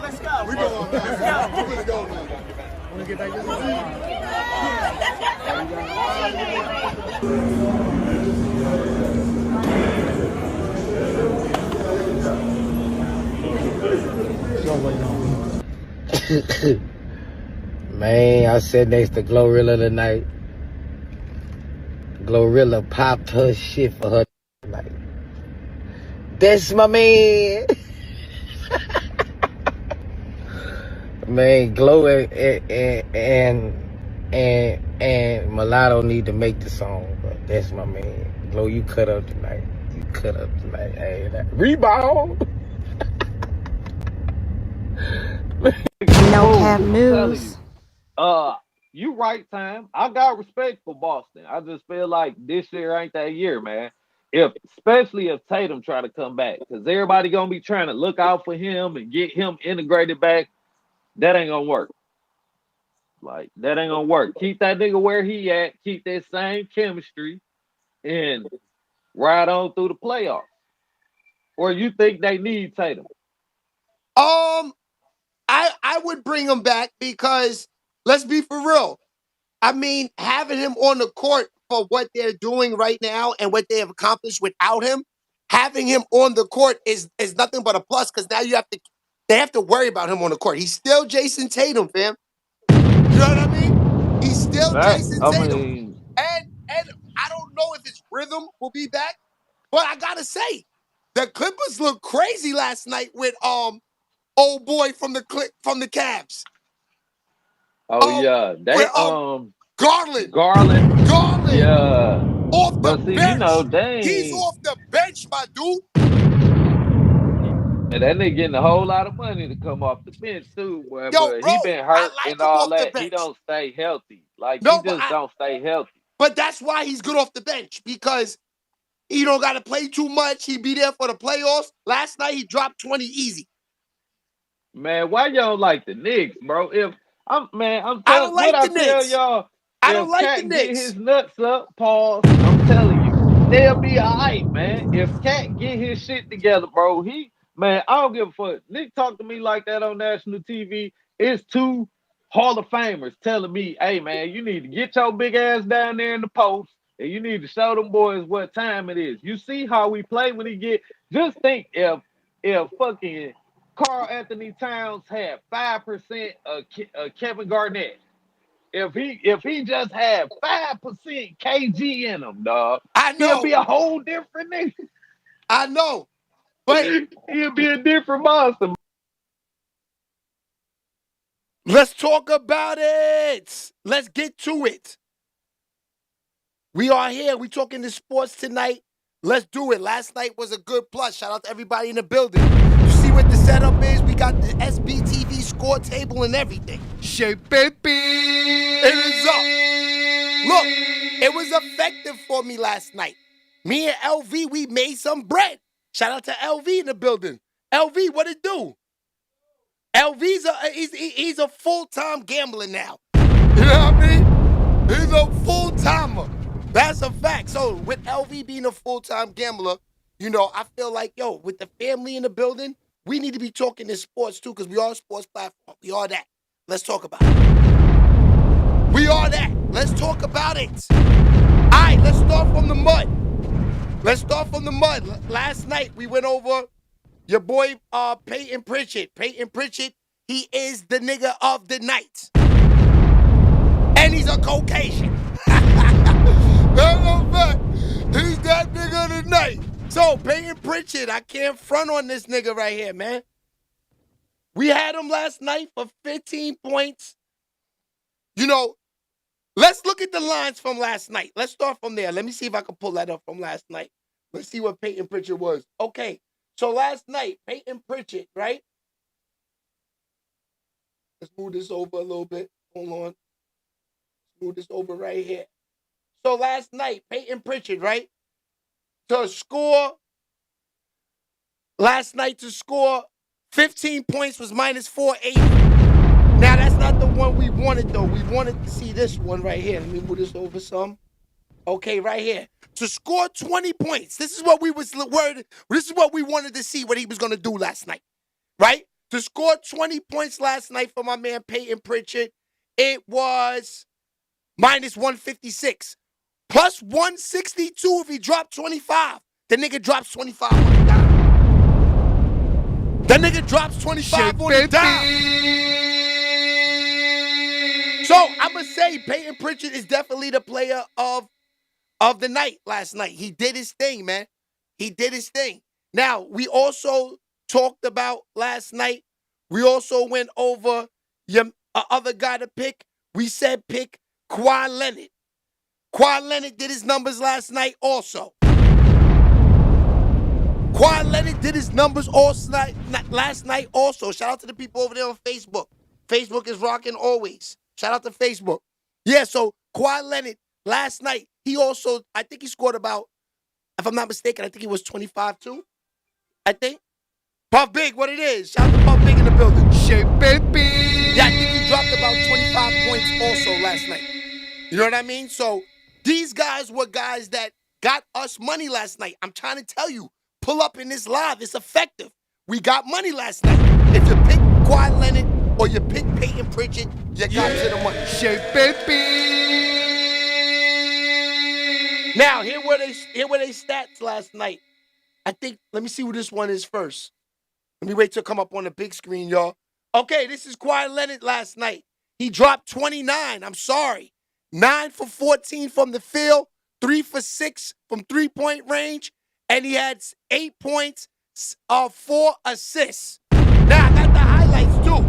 Let's go. We going. Let's go. We're gonna go now. Want to get back this? Man, I sat next to Glorilla tonight. Glorilla popped her shit for her tonight. That's my man. Man, Glow and Mulatto need to make the song, but that's my man. Glow, you cut up tonight. You cut up tonight. Hey, that rebound. No cap news. You right, Time. I got respect for Boston. I just feel like this year ain't that year, man. Especially if Tatum try to come back, because everybody gonna be trying to look out for him and get him integrated back. That ain't gonna work. Like, that ain't gonna work. Keep that nigga where he at. Keep that same chemistry, and ride on through the playoffs. Or you think they need Tatum? I would bring him back because let's be for real. I mean, having him on the court for what they're doing right now and what they have accomplished without him, having him on the court is nothing but a plus, because now they have to worry about him on the court. He's still Jason Tatum, fam. You know what I mean? He's still Jason Tatum. And I don't know if his rhythm will be back, but I gotta say, the Clippers looked crazy last night with old boy from the Cavs. Oh yeah, they Garland. Yeah, Off the see, bench. you know, they He's off the bench, my dude. And that nigga getting a whole lot of money to come off the bench too, boy. Yo, but bro, he been hurt like and all that. He don't stay healthy. Like, no, he just don't stay healthy. But that's why he's good off the bench, because he don't got to play too much. He be there for the playoffs. Last night he dropped 20 easy. Man, why y'all like the Knicks, bro? I don't like the Knicks. Tell y'all, I don't like the Cat Knicks. get his nuts up, Paul, I'm telling you, they'll be all right, man. If Cat get his shit together, bro, I don't give a fuck. Nick talked to me like that on national TV. It's two Hall of Famers telling me, hey, man, you need to get your big ass down there in the post, and you need to show them boys what time it is. You see how we play when he get. Just think if fucking Karl Anthony Towns had 5% of Kevin Garnett. If he just had 5% KG in him, dog, I know. He'll be a whole different nigga. I know. But he'll be a different monster. Let's talk about it. Let's get to it. We are here. We talking the sports tonight. Let's do it. Last night was a good plus. Shout out to everybody in the building. You see what the setup is? We got the SBTV score table and everything. SHEABABY! It is up. Look, it was effective for me last night. Me and LV, we made some bread. Shout out to LV in the building. LV, what it do? LV's he's a full-time gambler now. You know what I mean? He's a full-timer. That's a fact. So with LV being a full-time gambler, you know, I feel like, yo, with the family in the building, we need to be talking this sports too, because we are a sports platform. We are that. Let's talk about it. We are that. Let's talk about it. All right, let's start from the mud. Let's start from the mud. Last night, we went over your boy Peyton Pritchard. Peyton Pritchard, he is the nigga of the night. And he's a Caucasian. That's a fact. He's that nigga of the night. So, Peyton Pritchard, I can't front on this nigga right here, man. We had him last night for 15 points. You know, let's look at the lines from last night. Let's start from there. Let me see if I can pull that up from last night. Let's see what Peyton Pritchard was. Okay, so last night, Peyton Pritchard, right? Let's move this over a little bit. Hold on. Let's move this over right here. So last night, Peyton Pritchard, right? To score 15 points was minus 480. Now, that's not the one we wanted, though. We wanted to see this one right here. Let me move this over some. Okay, right here. To score 20 points. This is what we was worried. This is what we wanted to see what he was going to do last night. Right? To score 20 points last night for my man Peyton Pritchard, it was minus 156. Plus 162 if he dropped 25. The nigga drops 25 on the dime. That nigga drops 25 on the dime. So, I'm going to say Peyton Pritchard is definitely the player of the night last night. He did his thing, man. He did his thing. Now, we also talked about last night. We also went over your other guy to pick. We said pick Kawhi Leonard. Kawhi Leonard did his numbers last night also. Kawhi Leonard did his numbers last night also. Shout out to the people over there on Facebook. Facebook is rocking always. Shout out to Facebook. Yeah, so Kawhi Leonard last night, he also, I think he scored about, if I'm not mistaken, I think he was 25 too. I think. Puff Big, what it is. Shout out to Puff Big in the building. SHEABABY! Yeah, I think he dropped about 25 points also last night. You know what I mean? So these guys were guys that got us money last night. I'm trying to tell you, pull up in this live. It's effective. We got money last night. If you pick Kawhi Leonard or you pick Peyton Pritchard, you got to the money. SHEABABY! Now, here were they stats last night. I think, let me see who this one is first. Let me wait till it come up on the big screen, y'all. Okay, this is Kawhi Leonard last night. He dropped 29. I'm sorry. 9 for 14 from the field, 3 for 6 from three-point range, and he had 8 points, 4 assists. Now, I got the highlights, too.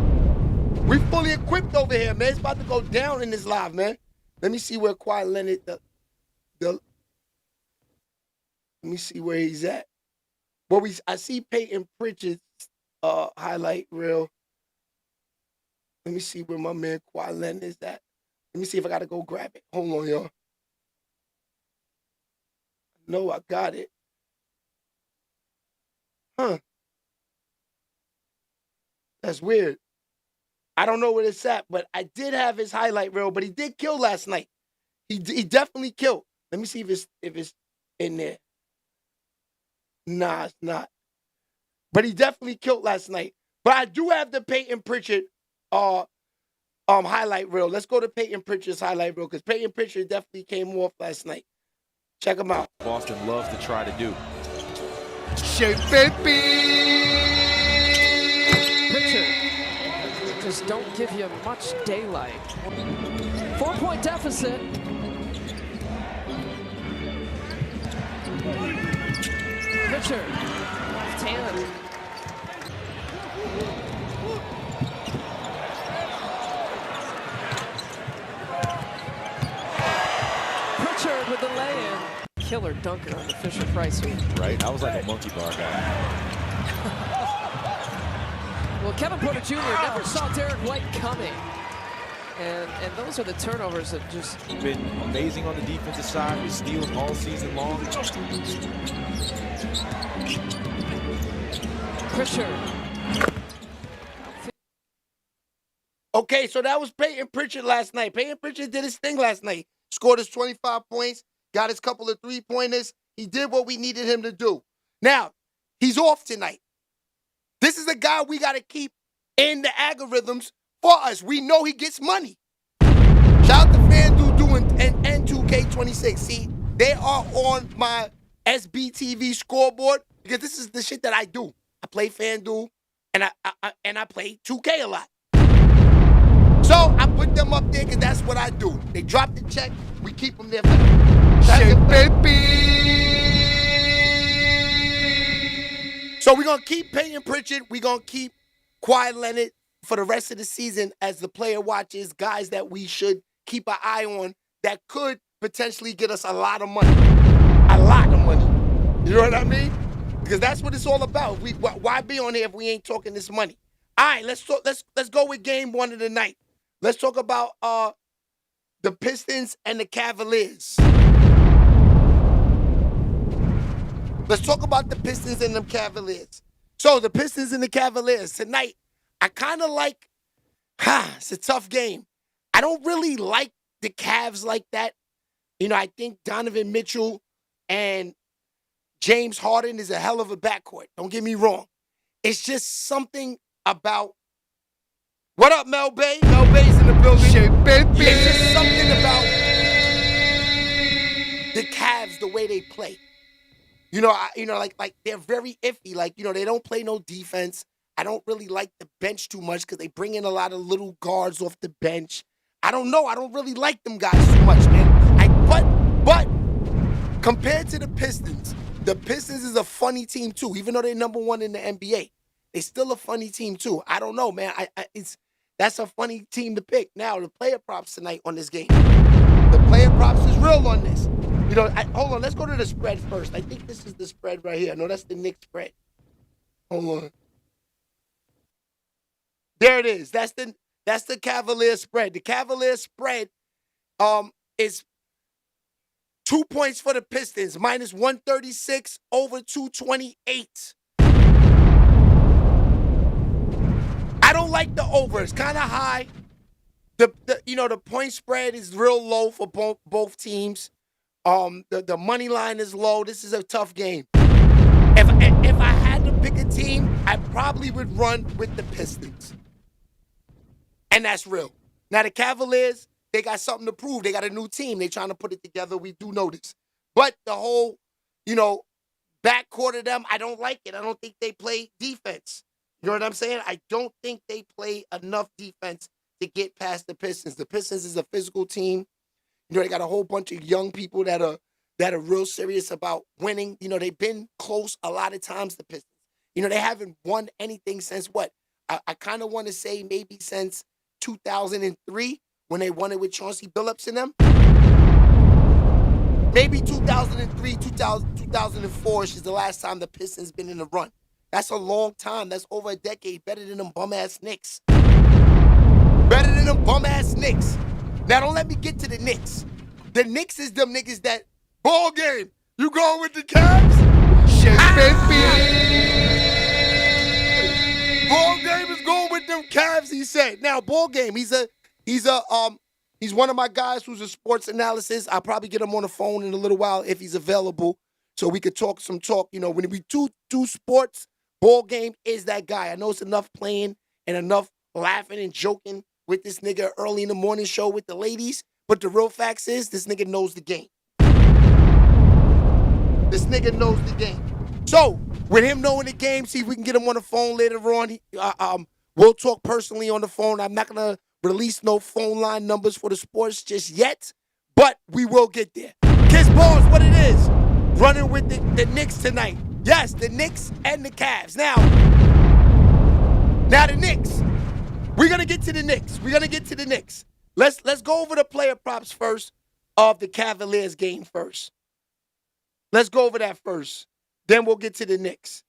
We fully equipped over here, man. It's about to go down in this live, man. Let me see where Kawhi Leonard, let me see where he's at. Well, I see Peyton Pritchard's highlight reel. Let me see where my man Kawhi Leonard is at. Let me see if I got to go grab it. Hold on, y'all. No, I got it. Huh. That's weird. I don't know where it's at, but I did have his highlight reel, but he did kill last night. He definitely killed. Let me see if it's in there. Nah, it's not. But he definitely killed last night. But I do have the Peyton Pritchard highlight reel. Let's go to Peyton Pritchard's highlight reel because Peyton Pritchard definitely came off last night. Check him out. Boston loves to try to do. SHEABABY! Pritchard just don't give you much daylight. 4-point deficit. Pritchard, left hand. Pritchard with the lay-in. killer dunker on the Fisher-Price hoop. Right? I was like a monkey bar guy. Well, Kevin Porter Jr. never saw Derek White coming. And those are the turnovers that just... Been amazing on the defensive side with steals all season long. Pritchard. Okay, so that was Peyton Pritchard last night. Peyton Pritchard did his thing last night. Scored his 25 points, got his couple of three-pointers. He did what we needed him to do. Now, he's off tonight. This is a guy we got to keep in the algorithms for us. We know he gets money. Shout out to Fanduel and 2K26. See, they are on my SBTV scoreboard because this is the shit that I do. I play Fanduel and I play 2K a lot. So I put them up there because that's what I do. They drop the check, we keep them there. So we're going to keep Peyton Pritchard. We're going to keep Kawhi Leonard for the rest of the season as the player watches, guys that we should keep an eye on that could potentially get us a lot of money. A lot of money. You know what I mean? Because that's what it's all about. Why be on here if we ain't talking this money? All right, let's go with game one of the night. Let's talk about the Pistons and the Cavaliers. Let's talk about the Pistons and the Cavaliers. So the Pistons and the Cavaliers tonight, I kind of like, it's a tough game. I don't really like the Cavs like that. You know, I think Donovan Mitchell and James Harden is a hell of a backcourt. Don't get me wrong. It's just something about, what up, Mel Bay? Mel Bay's in the building. It's just something about the Cavs, the way they play. You know, like they're very iffy. Like, you know, they don't play no defense. I don't really like the bench too much because they bring in a lot of little guards off the bench. I don't know. I don't really like them guys too much, man. But compared to the Pistons is a funny team too. Even though they're number one in the NBA, they're still a funny team too. I don't know, man. That's a funny team to pick. Now, the player props tonight on this game. The player props is real on this. You know, hold on. Let's go to the spread first. I think this is the spread right here. No, that's the Knicks spread. Hold on. There it is. That's the Cavaliers spread. The Cavaliers spread is 2 points for the Pistons, minus 136 over 228. I don't like the over. It's kind of high. The point spread is real low for both teams. The money line is low. This is a tough game. If I had to pick a team, I probably would run with the Pistons. And that's real. Now, the Cavaliers, they got something to prove. They got a new team. They're trying to put it together. We do know this. But the whole, backcourt of them, I don't like it. I don't think they play defense. You know what I'm saying? I don't think they play enough defense to get past the Pistons. The Pistons is a physical team. You know, they got a whole bunch of young people that are real serious about winning. You know, they've been close a lot of times, the Pistons. You know, they haven't won anything since what? I kind of want to say maybe since 2003 when they won it with Chauncey Billups and them. Maybe 2003, 2004 is the last time the Pistons been in a run. That's a long time. That's over a decade. Better than them bum-ass Knicks. Better than them bum-ass Knicks. Now, don't let me get to the Knicks. The Knicks is them niggas that, ball game, you going with the Cavs? Ball game is going with them Cavs, he said. Now, ball game, he's one of my guys who's a sports analysis. I'll probably get him on the phone in a little while if he's available so we could talk some talk. You know, when we do sports, ball game is that guy. I know it's enough playing and enough laughing and joking with this nigga early in the morning show with the ladies, but the real facts is this nigga knows the game. This nigga knows the game. So, with him knowing the game, see if we can get him on the phone later on. We'll talk personally on the phone. I'm not going to release no phone line numbers for the sports just yet, but we will get there. Kiss balls, what it is. Running with the Knicks tonight. Yes, the Knicks and the Cavs. Now the Knicks. We're going to get to the Knicks. Let's go over the player props first of the Cavaliers game first. Let's go over that first. Then we'll get to the Knicks.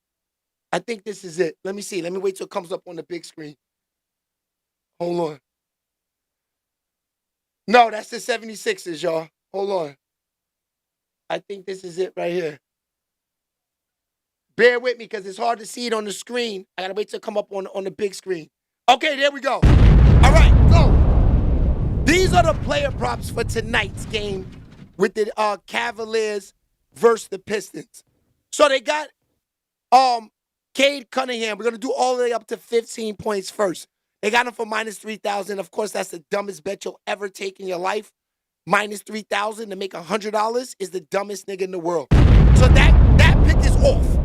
I think this is it. Let me see. Let me wait till it comes up on the big screen. Hold on. No, that's the 76ers, y'all. Hold on. I think this is it right here. Bear with me because it's hard to see it on the screen. I gotta wait till it come up on the big screen. Okay, there we go. All right, so these are the player props for tonight's game with the Cavaliers versus the Pistons. So they got Cade Cunningham. We're gonna do all the way up to 15 points first. They got him for minus 3,000. Of course, that's the dumbest bet you'll ever take in your life. Minus 3,000 to make $100 is the dumbest nigga in the world. So that pick is off.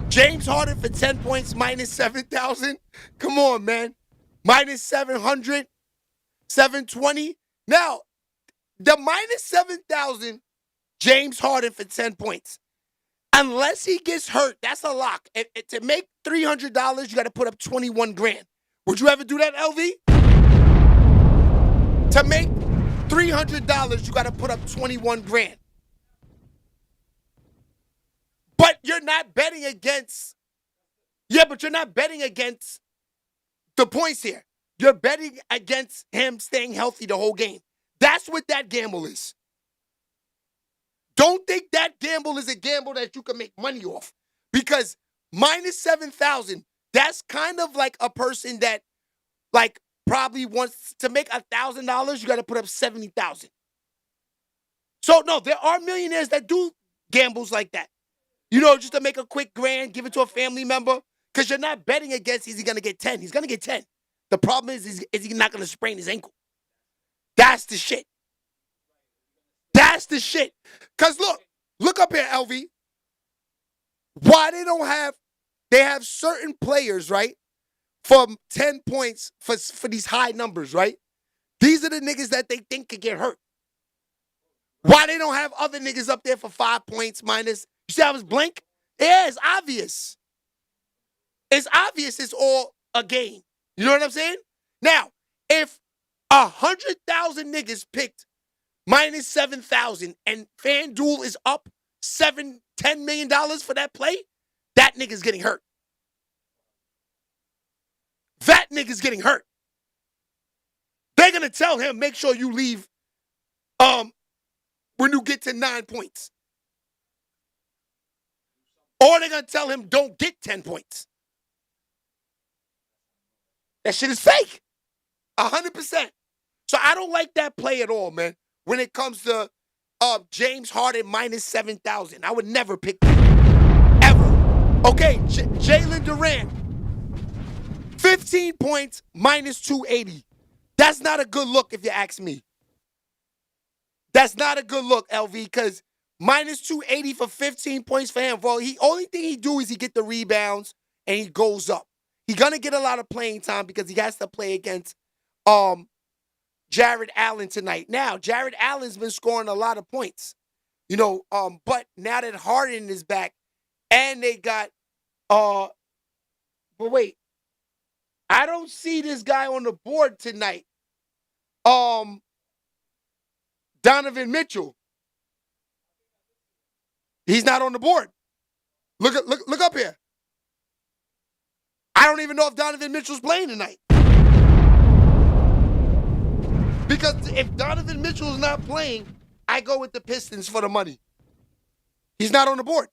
James Harden for 10 points, minus 7,000. Come on, man. Minus 700, 720. Now, the minus 7,000, James Harden for 10 points. Unless he gets hurt, that's a lock. To make $300, you got to put up 21 grand. Would you ever do that, LV? To make $300, you got to put up 21 grand. But you're not betting against, but you're not betting against the points here. You're betting against him staying healthy the whole game. That's what that gamble is. Don't think that gamble is a gamble that you can make money off. Because minus 7,000, that's kind of like a person that like probably wants to make $1,000, you got to put up 70,000. So no, there are millionaires that do gambles like that. You know, just to make a quick grand, give it to a family member. Because you're not betting against, is he going to get 10? He's going to get 10. The problem is he not going to sprain his ankle? That's the shit. That's the shit. Because look up here, LV. Why they have certain players, right? For 10 points for these high numbers, right? These are the niggas that they think could get hurt. Why they don't have other niggas up there for 5 points minus? You see how it's blank? Yeah, it's obvious. It's obvious it's all a game. You know what I'm saying? Now, if 100,000 niggas picked minus 7,000 and FanDuel is up $10 million for that play, that nigga's getting hurt. That nigga's getting hurt. They're going to tell him, make sure you leave when you get to 9 points. Or they're going to tell him, don't get 10 points. That shit is fake. 100%. So I don't like that play at all, man. When it comes to James Harden minus 7,000. I would never pick that. Ever. Okay, Jalen Durant. 15 points minus 280. That's not a good look if you ask me. That's not a good look, LV, because minus 280 for 15 points for him. Well, only thing he do is he get the rebounds and he goes up. He's going to get a lot of playing time because he has to play against Jared Allen tonight. Now, Jared Allen's been scoring a lot of points. You know, but now that Harden is back and they got but wait. I don't see this guy on the board tonight. Donovan Mitchell. He's not on the board. Look up here. I don't even know if Donovan Mitchell's playing tonight. Because if Donovan Mitchell's not playing, I go with the Pistons for the money. He's not on the board.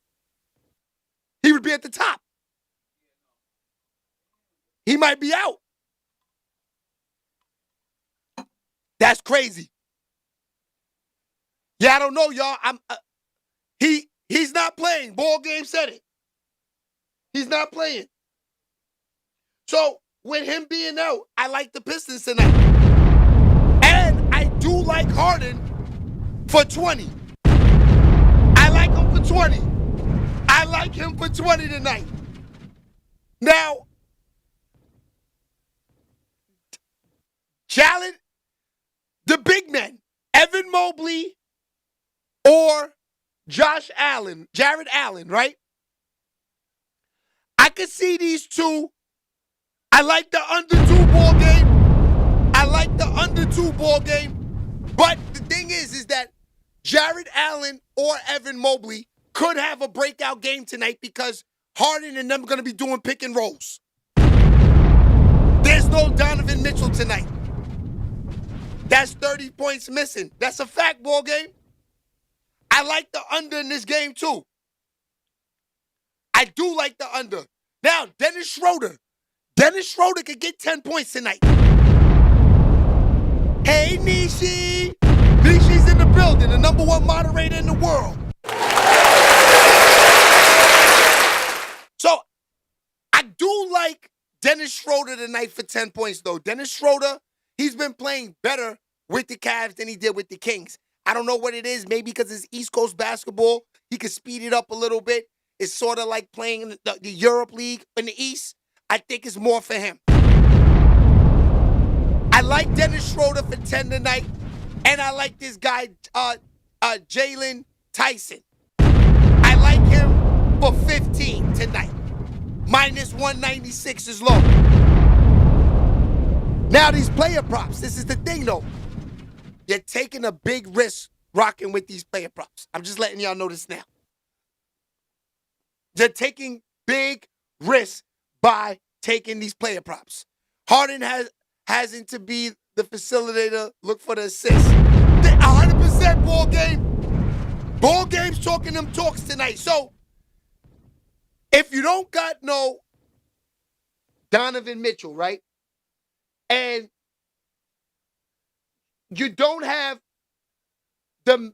He would be at the top. He might be out. That's crazy. Yeah, I don't know, y'all. He's not playing. Ball game said it. He's not playing. So with him being out, I like the Pistons tonight. And I do like Harden for 20. I like him for 20. I like him for 20 tonight. Now, challenge the big men, Evan Mobley or Jared Allen, right? I could see these two. I like the under 2 ball game. But the thing is that Jared Allen or Evan Mobley could have a breakout game tonight because Harden and them are going to be doing pick and rolls. There's no Donovan Mitchell tonight. That's 30 points missing. That's a fact, ball game. I like the under in this game, too. I do like the under. Now, Dennis Schroeder. Dennis Schroeder could get 10 points tonight. Hey, Nishi. Nishi's in the building, the #1 moderator in the world. So, I do like Dennis Schroeder tonight for 10 points, though. Dennis Schroeder, he's been playing better with the Cavs than he did with the Kings. I don't know what it is. Maybe because it's East Coast basketball, he could speed it up a little bit. It's sort of like playing in the Europe League in the East. I think it's more for him. I like Dennis Schroeder for 10 tonight, and I like this guy, Jalen Tyson. I like him for 15 tonight. -196 is low. Now these player props, this is the thing though. You're taking a big risk rocking with these player props. I'm just letting y'all know this now. They're taking big risks by taking these player props. Harden hasn't to be the facilitator, look for the assist. 100% ball game. Ball game's talking them talks tonight. So, if you don't got no Donovan Mitchell, right? And you don't have the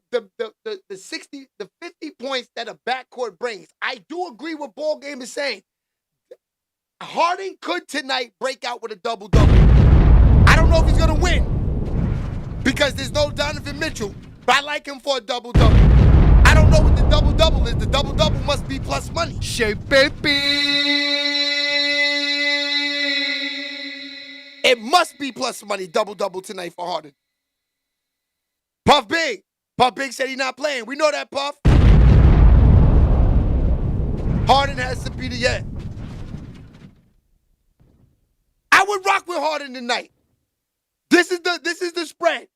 50 points that a backcourt brings. I do agree with ball game is saying. Harden could tonight break out with a double-double. I don't know if he's going to win because there's no Donovan Mitchell, but I like him for a double-double. I don't know what the double-double is. The double-double must be plus money. SHEABABYTV. It must be plus money, double-double tonight for Harden. Puff Big. Puff Big said he's not playing. We know that, Puff. Harden has to be the I would rock with Harden tonight. This is the spread.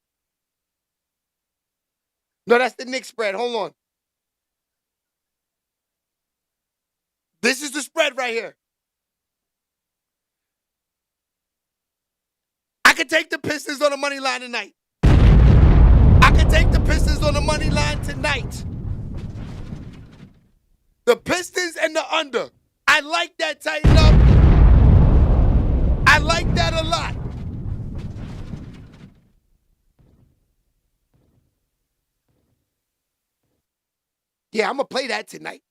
No, that's the Knicks spread. Hold on. This is the spread right here. I could take the Pistons on the money line tonight. I could take the Pistons on the money line tonight. The Pistons and the under. I like that tighten up. I like that a lot. Yeah, I'm going to play that tonight.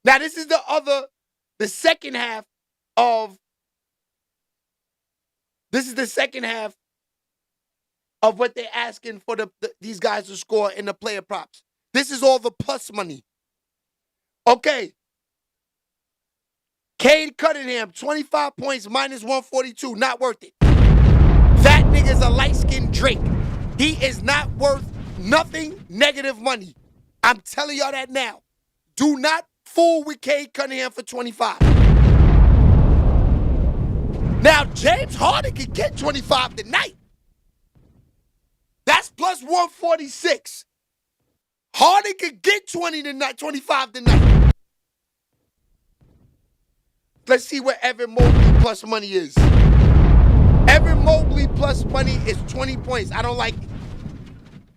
Now, this is the second half of what they're asking for these guys to score in the player props. This is all the plus money. Okay. Cade Cunningham, 25 points, -142. Not worth it. That nigga's a light-skinned Drake. He is not worth nothing negative money. I'm telling y'all that now. Do not fool with Cade Cunningham for 25. Now, James Harden can get 25 tonight. That's +146. Harden could get 25 tonight. Let's see what Evan Mobley plus money is. Evan Mobley plus money is 20 points. I don't like it.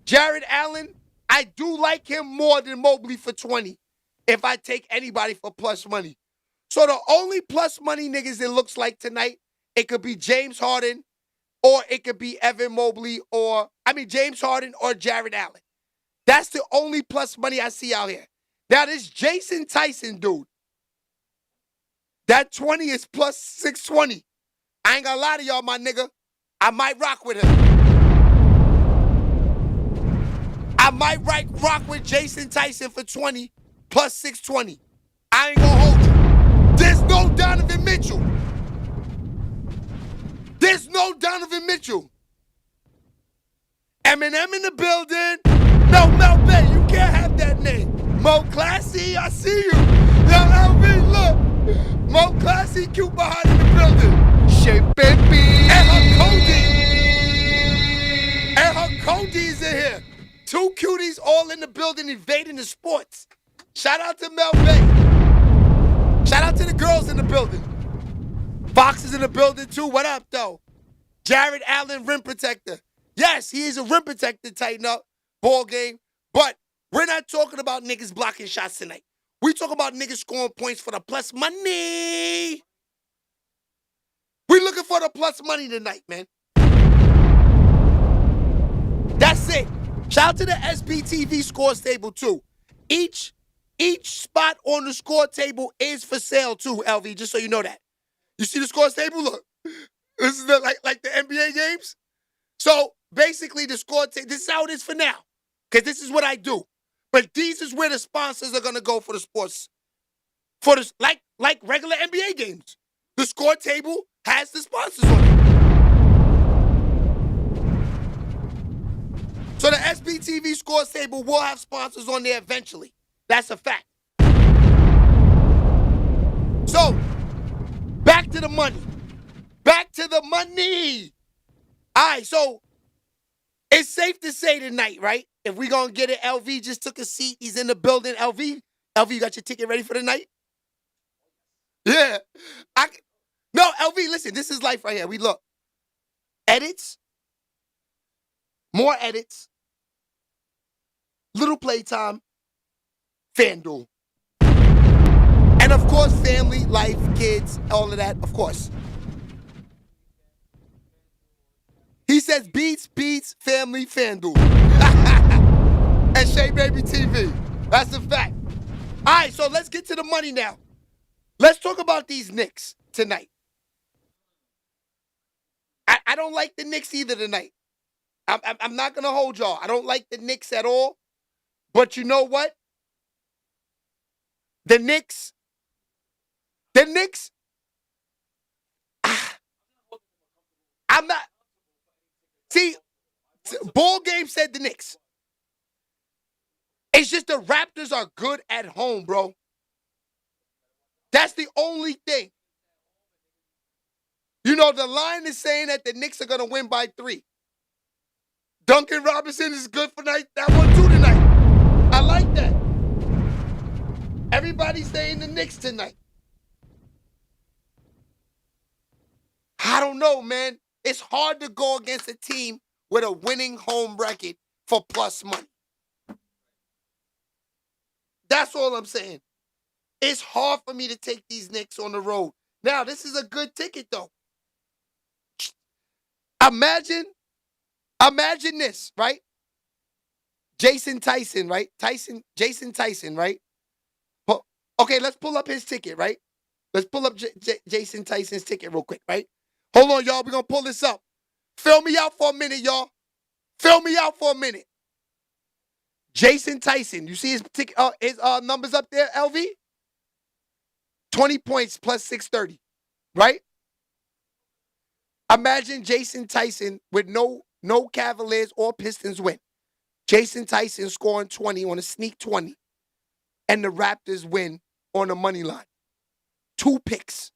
Jared Allen, I do like him more than Mobley for 20 if I take anybody for plus money. So the only plus money niggas it looks like tonight, it could be James Harden or it could be Evan Mobley James Harden or Jared Allen. That's the only plus money I see out here. Now this Jason Tyson dude, that 20 is +620. I ain't gonna lie to y'all, my nigga. I might rock with him. I might rock with Jason Tyson for 20 +620. I ain't gonna hold you. There's no Donovan Mitchell. There's no Donovan Mitchell. Eminem in the building. No, Mel Bay, you can't have that name. Mo Classy, I see you. Yo, LV, look. Mo Classy, cute behind in the building. SHEABABYTV. And her Cody's in here. 2 cuties all in the building invading the sports. Shout out to Mel Bay. Shout out to the girls in the building. Fox is in the building too. What up, though? Jared Allen, rim protector. Yes, he is a rim protector, tighten up, ball game. But we're not talking about niggas blocking shots tonight. We talking about niggas scoring points for the plus money. We looking for the plus money tonight, man. That's it. Shout out to the SBTV scores table, too. Each spot on the score table is for sale, too, LV, just so you know that. You see the scores table? Look. This is like the NBA games. So basically the score table, this is how it is for now. Because this is what I do. But these is where the sponsors are gonna go for the sports. For the like regular NBA games. The score table has the sponsors on it. So the SBTV scores table will have sponsors on there eventually. That's a fact. So, back to the money. Back to the money. All right, so it's safe to say tonight, right? If we gonna get it, LV just took a seat. He's in the building. LV, you got your ticket ready for the night? Yeah. No, LV, listen, this is life right here. We look. Edits. More edits. Little playtime. Fanduel. And of course, family, life, kids, all of that, of course. He says beats, family, Fanduel. And SHEABABYTV. That's a fact. All right, so let's get to the money now. Let's talk about these Knicks tonight. I don't like the Knicks either tonight. I'm not going to hold y'all. I don't like the Knicks at all. But you know what? The Knicks, I'm not. See, ball game said the Knicks. It's just the Raptors are good at home, bro. That's the only thing. You know, the line is saying that the Knicks are going to win by 3. Duncan Robinson is good for that one too tonight. I like that. Everybody's saying the Knicks tonight. I don't know, man. It's hard to go against a team with a winning home record for plus money. That's all I'm saying. It's hard for me to take these Knicks on the road. Now, this is a good ticket, though. Imagine this, right? Jason Tyson, right? Jason Tyson, right? Okay, let's pull up his ticket, right? Let's pull up Jason Tyson's ticket real quick, right? Hold on, y'all. We're going to pull this up. Fill me out for a minute, y'all. Fill me out for a minute. Jason Tyson. You see his ticket, his numbers up there, LV? 20 points plus 630, right? Imagine Jason Tyson with no Cavaliers or Pistons win. Jason Tyson scoring 20 on a sneak 20. And the Raptors win on the money line. 2 picks.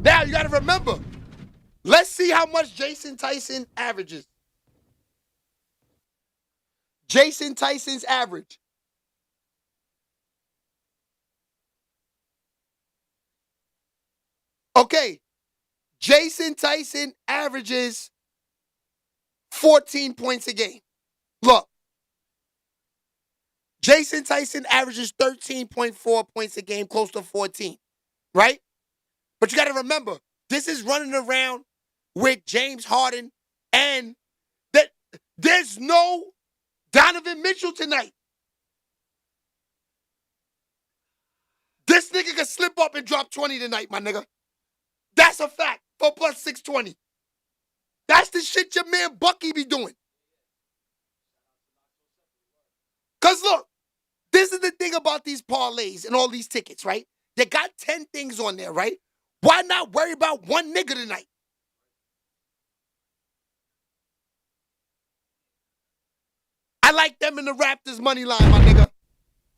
Now, you got to remember, let's see how much Jason Tyson averages. Jason Tyson's average. Okay, Jason Tyson averages 14 points a game. Look, Jason Tyson averages 13.4 points a game, close to 14, right? But you got to remember, this is running around with James Harden, and that there's no Donovan Mitchell tonight. This nigga can slip up and drop 20 tonight, my nigga. That's a fact for plus 620. That's the shit your man Bucky be doing. Because look, this is the thing about these parlays and all these tickets, right? They got 10 things on there, right? Why not worry about one nigga tonight? I like them in the Raptors money line, my nigga.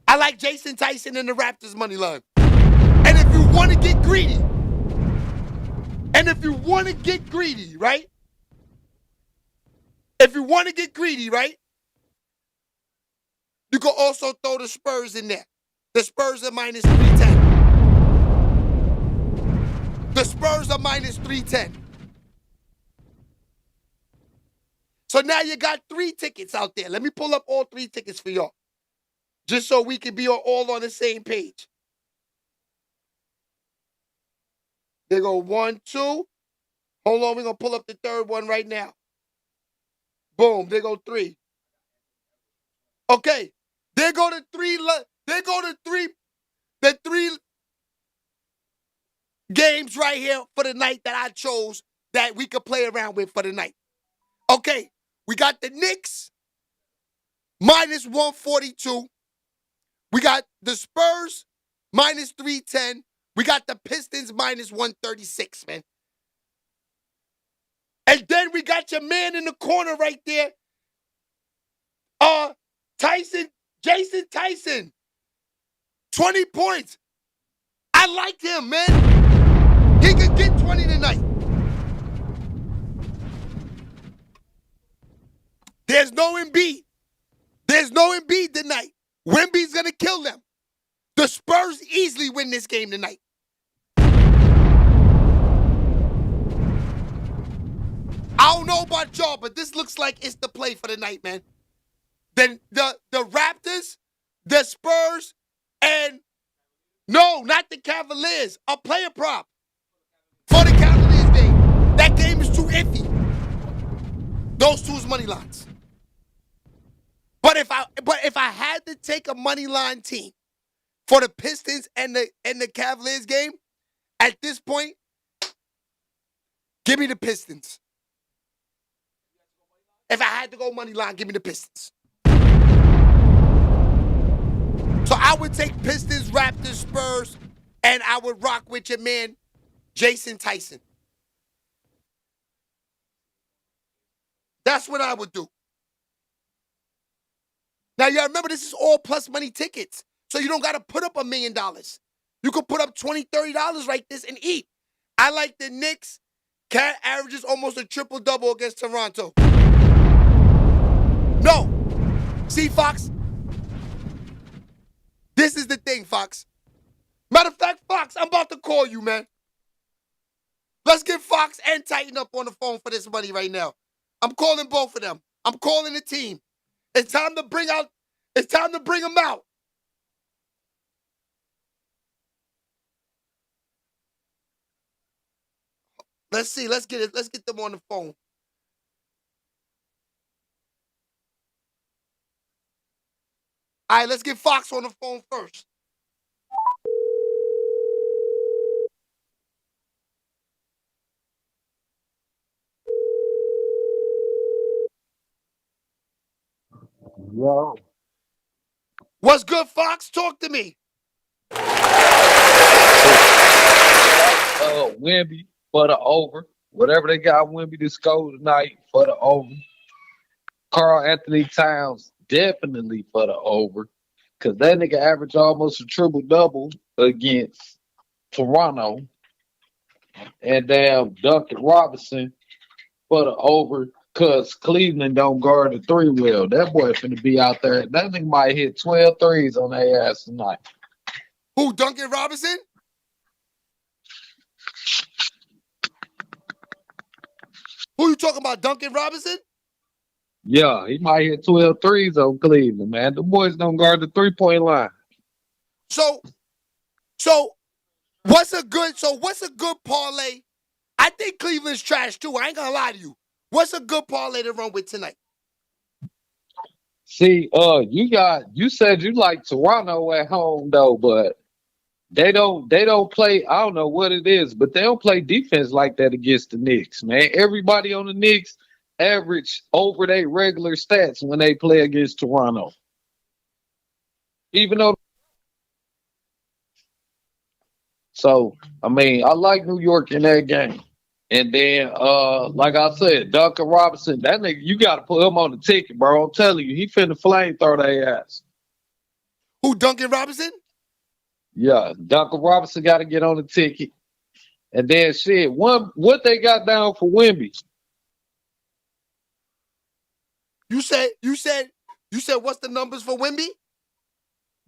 I like Jason Tyson in the Raptors money line. And if you want to get greedy, right? If you want to get greedy, right? You can also throw the Spurs in there. The Spurs are minus 310. The Spurs are minus 310. So now you got 3 tickets out there. Let me pull up all 3 tickets for y'all. Just so we can be all on the same page. They go 1, 2. Hold on, we're going to pull up the third one right now. Boom, they go 3. Okay, they go to 3. They go to 3. The 3 games right here for the night that I chose that we could play around with for the night. Okay, we got the Knicks minus 142. We got the Spurs minus 310. We got the Pistons minus 136, man. And then we got your man in the corner right there. Jason Tyson. 20 points. I like him, man. He could get 20 tonight. There's no Embiid. There's no Embiid tonight. Wemby's going to kill them. The Spurs easily win this game tonight. I don't know about y'all, but this looks like it's the play for the night, man. Then the Raptors, the Spurs, and no, not the Cavaliers. A player prop for the Cavaliers game. That game is too iffy. Those two's money lines. But if I had to take a money line team for the Pistons and the Cavaliers game, at this point, give me the Pistons. If I had to go money line, give me the Pistons. So I would take Pistons, Raptors, Spurs, and I would rock with your man, Jason Tyson. That's what I would do. Now, y'all remember, this is all plus money tickets. So you don't got to put up $1 million. You could put up $20, $30 like this and eat. I like the Knicks. Cat averages almost a triple-double against Toronto. No. See, Fox? This is the thing, Fox. Matter of fact, Fox, I'm about to call you, man. Let's get Fox and Titan up on the phone for this money right now. I'm calling both of them. I'm calling the team. It's time to bring them out. Let's see. Let's get them on the phone. All right, let's get Fox on the phone first. Yo. What's good, Fox? Talk to me. Wemby for the over. Whatever they got Wemby to score tonight for the over. Karl Anthony Towns definitely for the over. Because that nigga averaged almost a triple-double against Toronto. And damn Duncan Robinson for the over. Because Cleveland don't guard the 3 well. That boy finna be out there. That nigga might hit 12 threes on their ass tonight. Who, Duncan Robinson? Who you talking about, Duncan Robinson? Yeah, he might hit 12 threes on Cleveland, man. The boys don't guard the 3-point line. So what's a good parlay? I think Cleveland's trash too. I ain't gonna lie to you. What's a good parlay to run with tonight? See, you said you like Toronto at home though, but they don't play. I don't know what it is, but they don't play defense like that against the Knicks, man. Everybody on the Knicks average over their regular stats when they play against Toronto. Even though, so I mean, I like New York in that game. And then, like I said, Duncan Robinson, that nigga, you got to put him on the ticket, bro. I'm telling you, he finna flamethrower their ass. Who, Duncan Robinson? Yeah, Duncan Robinson got to get on the ticket. And then, shit, what they got down for Wemby? You said what's the numbers for Wemby?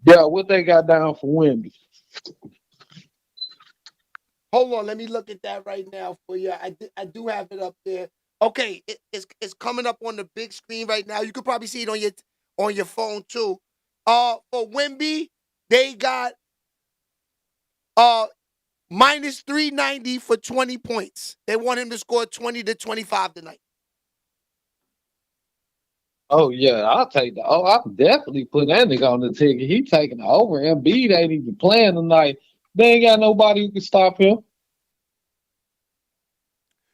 Yeah, what they got down for Wemby? Hold on, let me look at that right now for you. I do have it up there. Okay, it's coming up on the big screen right now. You could probably see it on your phone too. For Wemby, they got minus 390 for 20 points. They want him to score 20 to 25 tonight. Oh yeah, I'll take the. Oh, I'll definitely put that nigga on the ticket. He taking the over. Embiid ain't even playing tonight. They ain't got nobody who can stop him.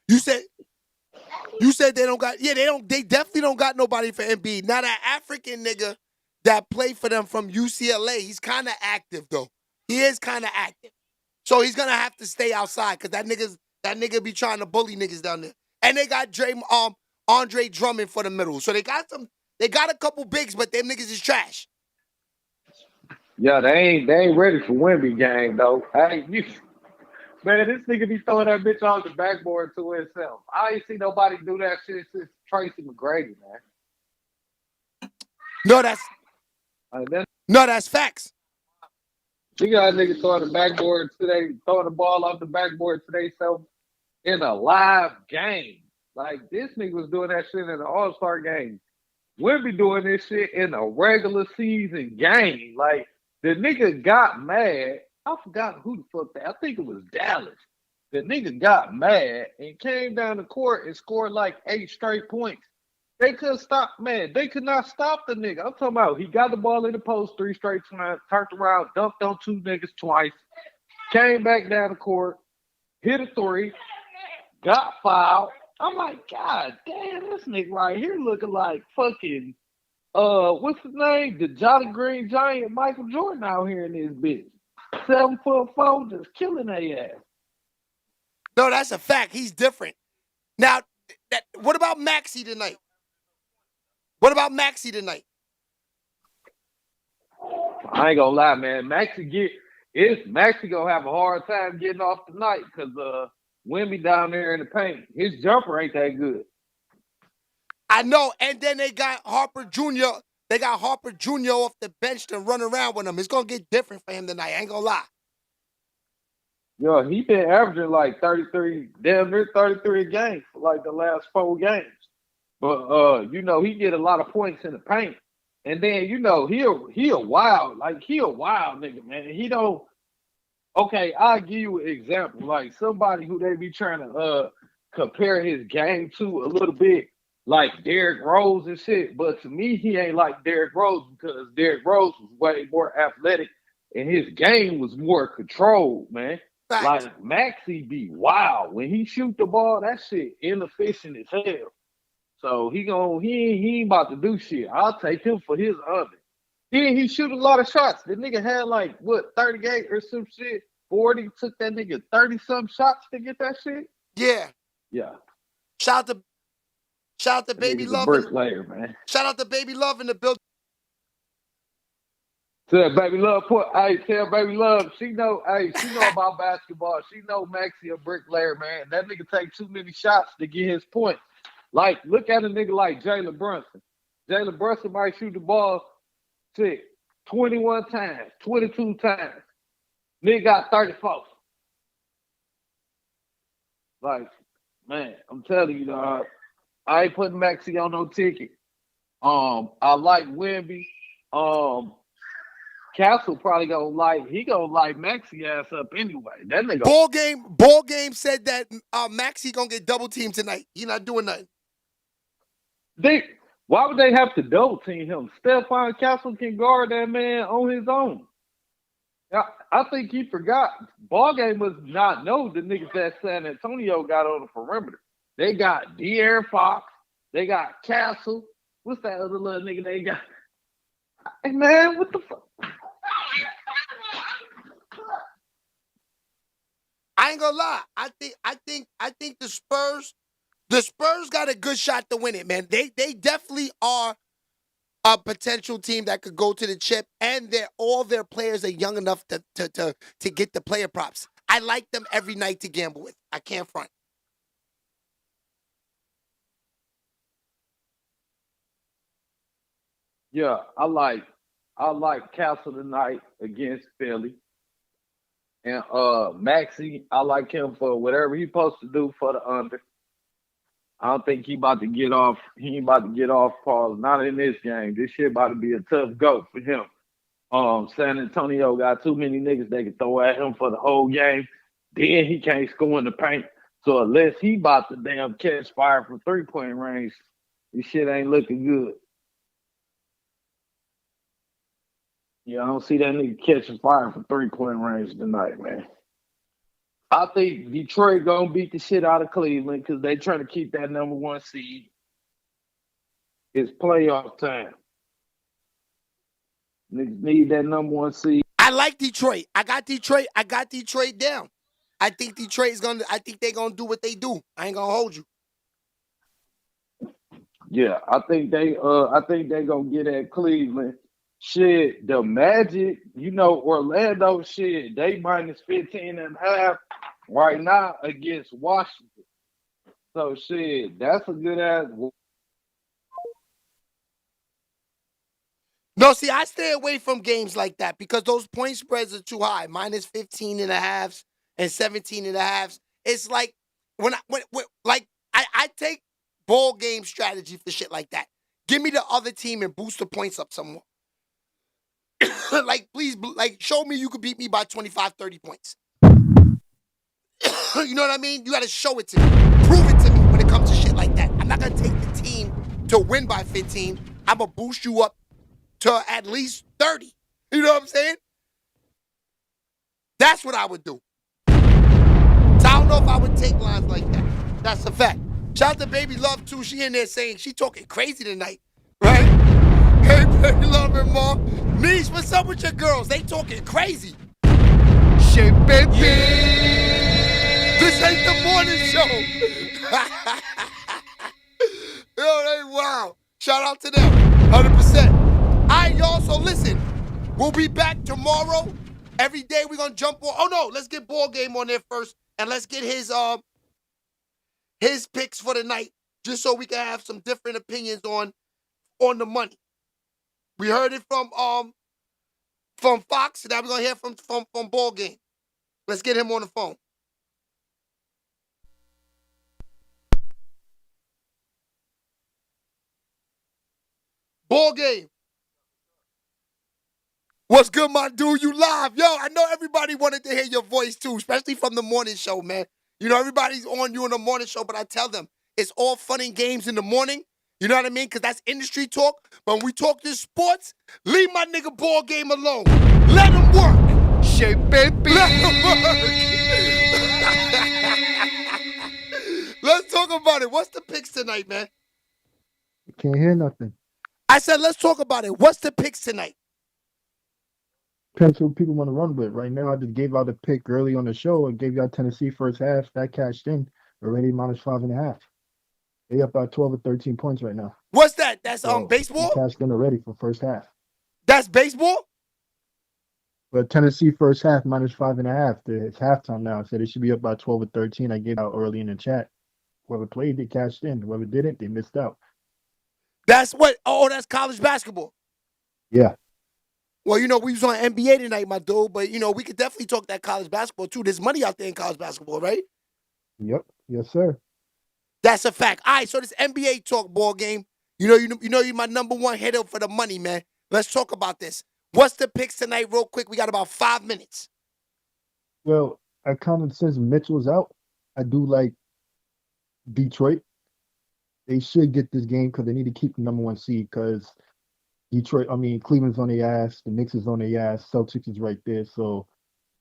You said they don't got they definitely don't got nobody for Embiid. Now that African nigga that played for them from UCLA, he's kind of active though. He is kind of active. So he's gonna have to stay outside because that nigga be trying to bully niggas down there. And they got Andre Drummond for the middle. So they got a couple bigs, but them niggas is trash. Yeah, they ain't ready for Wemby game though. Hey, man, this nigga be throwing that bitch off the backboard to himself. I ain't see nobody do that shit since Tracy McGrady, man. No, that's facts. You got niggas throwing the backboard today, throwing the ball off the backboard today, so in a live game. Like this nigga was doing that shit in an All-Star game. We'll be doing this shit in a regular season game. Like the nigga got mad. I forgot who the fuck that. I think it was Dallas. The nigga got mad and came down the court and scored like 8 straight points. They couldn't stop, man. They could not stop the nigga. I'm talking about he got the ball in the post 3 straight times, turned around, dunked on 2 niggas twice, came back down the court, hit a 3, got fouled. I'm like, God damn, this nigga right here looking like fucking, what's his name? The Johnny Green Giant Michael Jordan out here in this bitch. 7'4", just killing their ass. No, that's a fact. He's different. Now, what about Maxey tonight? I ain't gonna lie, man. Maxey gonna have a hard time getting off tonight because Wemby down there in the paint. His jumper ain't that good. I know, and then they got Harper Jr. They got Harper Jr. off the bench to run around with him. It's gonna get different for him tonight. I ain't gonna lie. Yo, he been averaging like 33, damn near 33 a game for like the last 4 games. But he get a lot of points in the paint. And then, he a wild nigga, man. He don't. Okay, I'll give you an example. Like somebody who they be trying to compare his game to a little bit, like Derrick Rose and shit. But to me, he ain't like Derrick Rose because Derrick Rose was way more athletic and his game was more controlled, man. Fact. Like Maxey be wild. When he shoot the ball, that shit inefficient as hell. So he ain't about to do shit. I'll take him for his under. He shoot a lot of shots. The nigga had like 38 or some shit. 40 took that nigga 30-some shots to get that shit. Yeah. Yeah. Shout out to Baby Love. Bricklayer, man. Shout out to Baby Love in the building. Tell Baby Love, tell Baby Love, she know about basketball. She know Maxey a bricklayer, man. That nigga take too many shots to get his point. Like, look at a nigga like Jalen Brunson. Jalen Brunson might shoot the ball 21 times, 22 times. Nigga got 34. Like, man, I'm telling you, dog, I ain't putting Maxey on no ticket. I like Wemby. Castle probably gonna light Maxey ass up anyway. That nigga. Ball game said that Maxey gonna get double teamed tonight. He not doing nothing. Why would they have to double team him? Stephon Castle can guard that man on his own. I think he forgot. Ball game must not know the niggas that San Antonio got on the perimeter. They got De'Aaron Fox. They got Castle. What's that other little nigga they got? Hey man, what the fuck? I ain't gonna lie. I think the Spurs got a good shot to win it, man. They definitely are a potential team that could go to the chip, and all their players are young enough to get the player props. I like them every night to gamble with. I can't front. Yeah, I like Castle tonight against Philly. And Maxie, I like him for whatever he supposed to do for the under. I don't think he about to get off. He ain't about to get off, Paul. Not in this game. This shit about to be a tough go for him. San Antonio got too many niggas they can throw at him for the whole game. Then he can't score in the paint. So unless he about to damn catch fire from 3-point range, this shit ain't looking good. Yeah, I don't see that nigga catching fire from 3-point range tonight, man. I think Detroit gonna beat the shit out of Cleveland because they trying to keep that number one seed. It's playoff time. Niggas need that number one seed. I like Detroit. I got Detroit down. I think I think they're gonna do what they do. I ain't gonna hold you. Yeah, I think they gonna get at Cleveland. Shit, the Magic, Orlando shit, they minus 15.5 right now against Washington. So shit, that's a good ass. No, see, I stay away from games like that because those point spreads are too high. Minus 15 and a halves and 17 and a halves. It's like I take ball game strategy for shit like that. Give me the other team and boost the points up some more. Like, please, like, show me you could beat me by 25, 30 points. You know what I mean? You got to show it to me. Prove it to me when it comes to shit like that. I'm not going to take the team to win by 15. I'm going to boost you up to at least 30. You know what I'm saying? That's what I would do. So I don't know if I would take lines like that. That's a fact. Shout out to Baby Love, too. She in there saying she talking crazy tonight. Right? Hey, Baby Love and Mom. Niche, what's up with your girls? They talking crazy. Shit, baby. This ain't the morning show. Yo, they wow. Shout out to them. 100%. All right, y'all. So listen, we'll be back tomorrow. Every day we're gonna jump on. Oh no, let's get Ball Game on there first, and let's get his picks for the night, just so we can have some different opinions on the money. We heard it from Fox, and now we're gonna hear from Ball Game. Let's get him on the phone. Ball Game. What's good, my dude? You live. Yo, I know everybody wanted to hear your voice too, especially from the morning show, man. You know, everybody's on you in the morning show, but I tell them, it's all fun and games in the morning. You know what I mean? Because that's industry talk. But when we talk this sports, leave my nigga Ball Game alone. Let him work. Shit, baby. Let him work. Let's talk about it. What's the picks tonight, man? Can't hear nothing. I said, let's talk about it. What's the picks tonight? Depends who people want to run with. Right now, I just gave out a pick early on the show. I gave y'all Tennessee first half. That cashed in already minus 5.5. They up by 12 or 13 points right now. What's that? That's So, baseball? cashed in already for first half. That's baseball? But Tennessee first half minus 5.5. It's halftime now. I said it should be up by 12 or 13. I gave out early in the chat. Whoever played, they cashed in. Whoever didn't, they missed out. That's what? Oh, that's college basketball. Yeah. Well, you know, we was on NBA tonight, my dude, but, you know, we could definitely talk that college basketball, too. There's money out there in college basketball, right? Yep. Yes, sir. That's a fact. All right, so this NBA talk, Ball Game. You know you're my number one hitter for the money, man. Let's talk about this. What's the picks tonight real quick? We got about 5 minutes. Well, I kind of, since Mitchell's out, I do like Detroit. They should get this game because they need to keep the number one seed because Cleveland's on their ass, the Knicks is on their ass, Celtics is right there. So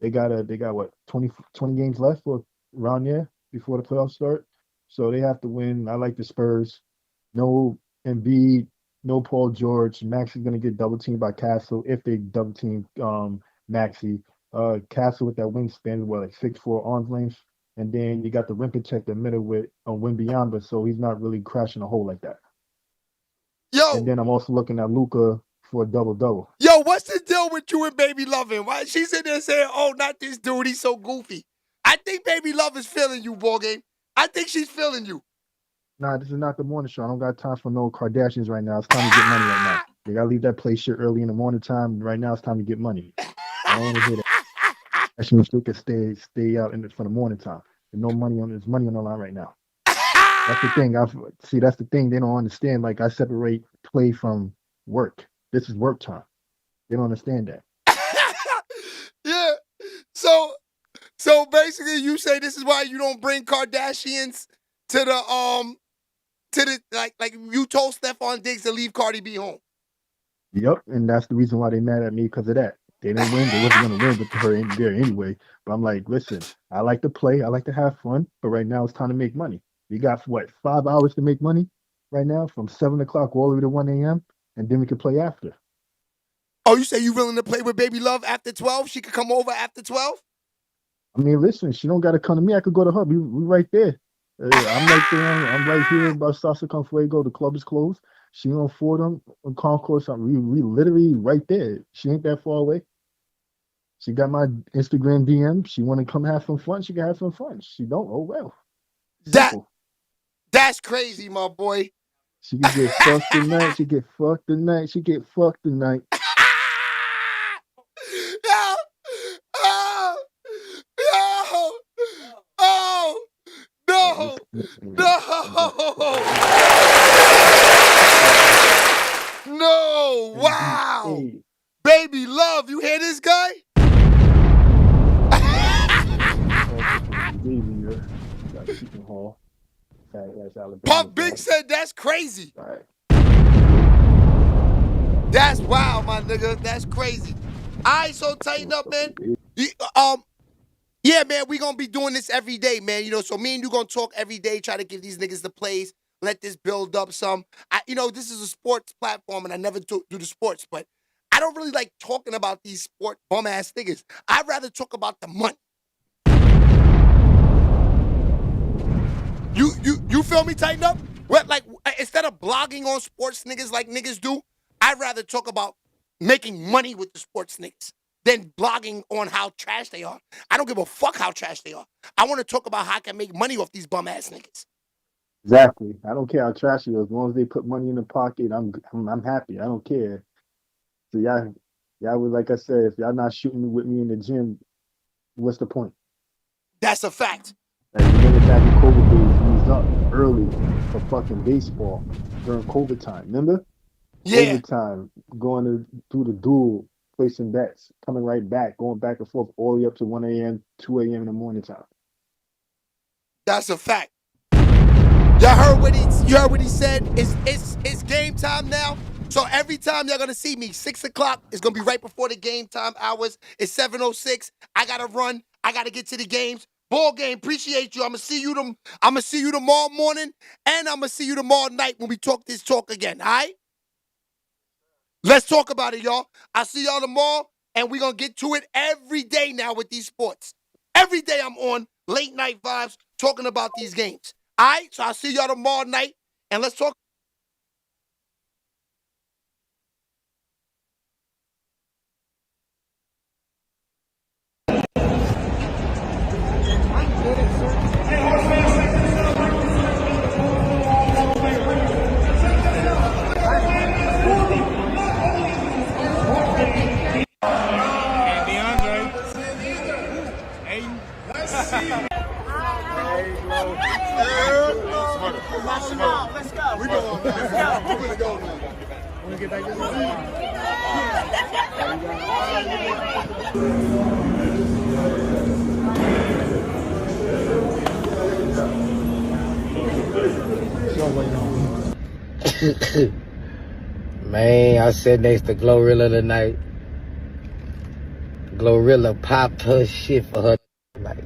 they got what, 20 games left or around there before the playoffs start. So they have to win. I like the Spurs. No Embiid, no Paul George. Max is gonna get double teamed by Castle if they double team Maxey. Castle with that wingspan, like 6'4" arms length. And then you got the rim protector in the middle with Wimbyamba, so he's not really crashing a hole like that. Yo. And then I'm also looking at Luka for a double-double. Yo, what's the deal with you and Baby Lovin'? Why she's in there saying, oh, not this dude, he's so goofy. I think Baby Love is feeling you, Ball Game. I think she's feeling you. Nah, this is not the morning show. I don't got time for no Kardashians right now. It's time to get money right now. They gotta leave that play shit early in the morning time. Right now, it's time to get money. I don't want to hear that. Actually, they could stay out for the morning time. There's no money on there's money on the line right now. That's the thing. That's the thing. They don't understand. Like I separate play from work. This is work time. They don't understand that. Yeah. So basically, you say this is why you don't bring Kardashians to the like you told Stephon Diggs to leave Cardi B home. Yep, and that's the reason why they mad at me because of that. They didn't win. They wasn't gonna win with her in there anyway. But I'm like, listen, I like to play. I like to have fun. But right now, it's time to make money. We got what 5 hours to make money right now, from 7 o'clock all the way to 1 a.m. and then we can play after. Oh, you say you willing to play with Baby Love after 12? She could come over after 12? I mean, listen, she don't gotta come to me. I could go to her. We right there. I'm right there. I'm right here by Sasa Confuego. The club is closed. She on Fordham on Concourse. We literally right there. She ain't that far away. She got my Instagram DM. She want to come have some fun. She can have some fun. She don't. Oh well. Simple. That's crazy, my boy. She can get fucked tonight. She get fucked tonight. She get fucked tonight. Oh, oh, oh, oh, no, no, no, wow. Hey. Baby Love, you hear this guy? Pop Big said that's crazy. Right. That's wild, my nigga. That's crazy. All right, so tighten up, man. Yeah, man, we gonna be doing this every day, man. You know, so me and you gonna talk every day, try to give these niggas the plays, let this build up some. This is a sports platform, and I never do the sports, but I don't really like talking about these sport bum ass niggas. I'd rather talk about the money. You feel me? Tighten up. What, like, instead of blogging on sports niggas like niggas do, I'd rather talk about making money with the sports niggas than blogging on how trash they are. I don't give a fuck how trash they are. I want to talk about how I can make money off these bum ass niggas. Exactly. I don't care how trash you are. As long as they put money in the pocket, I'm happy. I don't care. So y'all would, like I said, if y'all not shooting with me in the gym, what's the point? That's a fact. Like, remember back in COVID days, we was up early for fucking baseball during COVID time. Remember? Yeah. Overtime, going to do the duel, placing bets, coming right back, going back and forth all the way up to 1 a.m., 2 a.m. in the morning time. That's a fact. Y'all heard what he said? It's game time now. So every time y'all gonna see me, 6 o'clock is gonna be right before the game time hours. It's 7:06. I gotta run. I gotta get to the games. Ball game. Appreciate you. I'ma see you tomorrow morning, and I'ma see you tomorrow night when we talk this talk again. All right? Let's talk about it, y'all. I'll see y'all tomorrow, and we're gonna get to it every day now with these sports. Every day I'm on Late Night Vibes talking about these games. All right? So I'll see y'all tomorrow night, and let's talk. Let's go. We're gonna go. Want to get back this way? Man, I sat next to Glorilla tonight. Glorilla popped her shit for her. Like,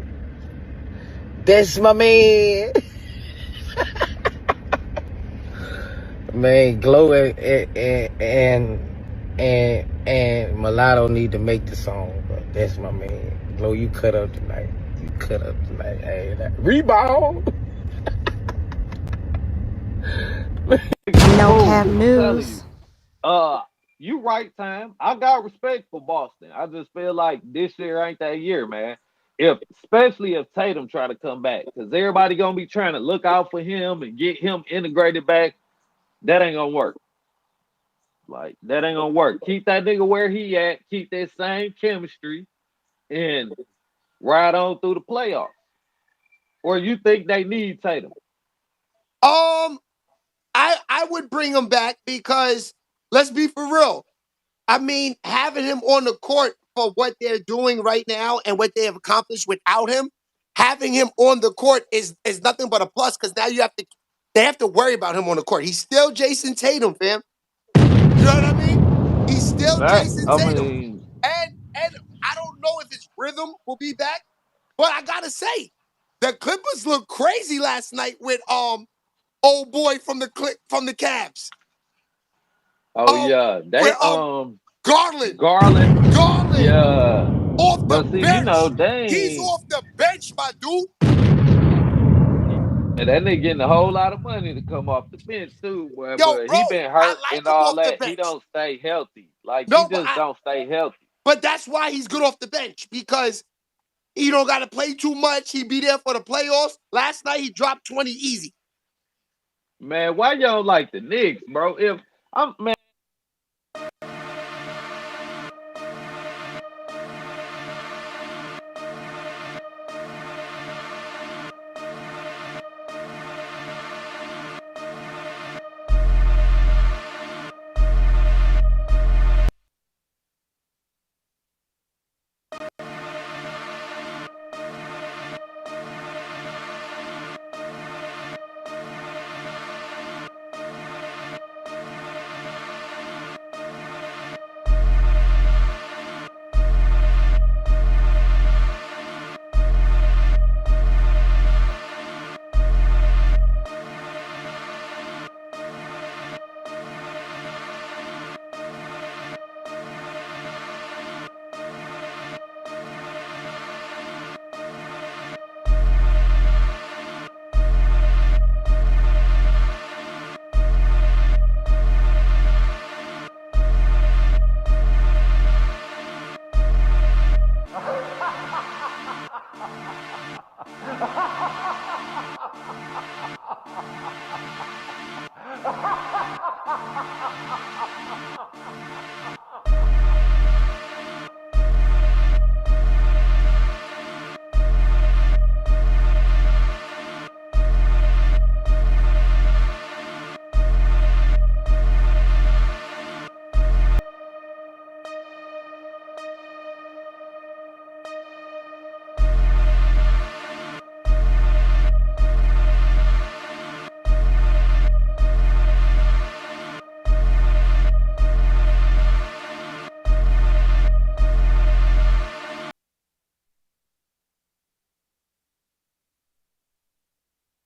that's my man. Man, Glow and Mulatto need to make the song, but that's my man. Glow, you cut up tonight. Hey, rebound. No cap news. You right, Time. I got respect for Boston. I just feel like this year ain't that year, man. Especially if Tatum try to come back, because everybody gonna be trying to look out for him and get him integrated back. That ain't gonna work. Like that ain't gonna work. Keep that nigga where he at. Keep that same chemistry, and ride on through the playoffs. Or you think they need Tatum? I would bring him back because let's be for real. I mean, having him on the court for what they're doing right now and what they have accomplished without him, having him on the court is nothing but a plus because now they have to worry about him on the court. He's still Jason Tatum, fam. You know what I mean? He's still Jason I Tatum. mean, And I don't know if his rhythm will be back, but I gotta say, the Clippers looked crazy last night with old boy from the Cavs. yeah, With they Garland. Garland, Garland yeah. off the But see, you know, bench. they He's ain't, off the bench, my dude. and that nigga getting a whole lot of money to come off the bench too, boy. Yo, But bro, he been I hurt like and him all off the that. He bench. don't stay healthy. Like he No, just don't stay healthy. but that's why he's good off the bench because he don't got to play too much. He be there for the playoffs. Last night he dropped 20 easy. Man, why y'all like the Knicks, bro? If I'm man.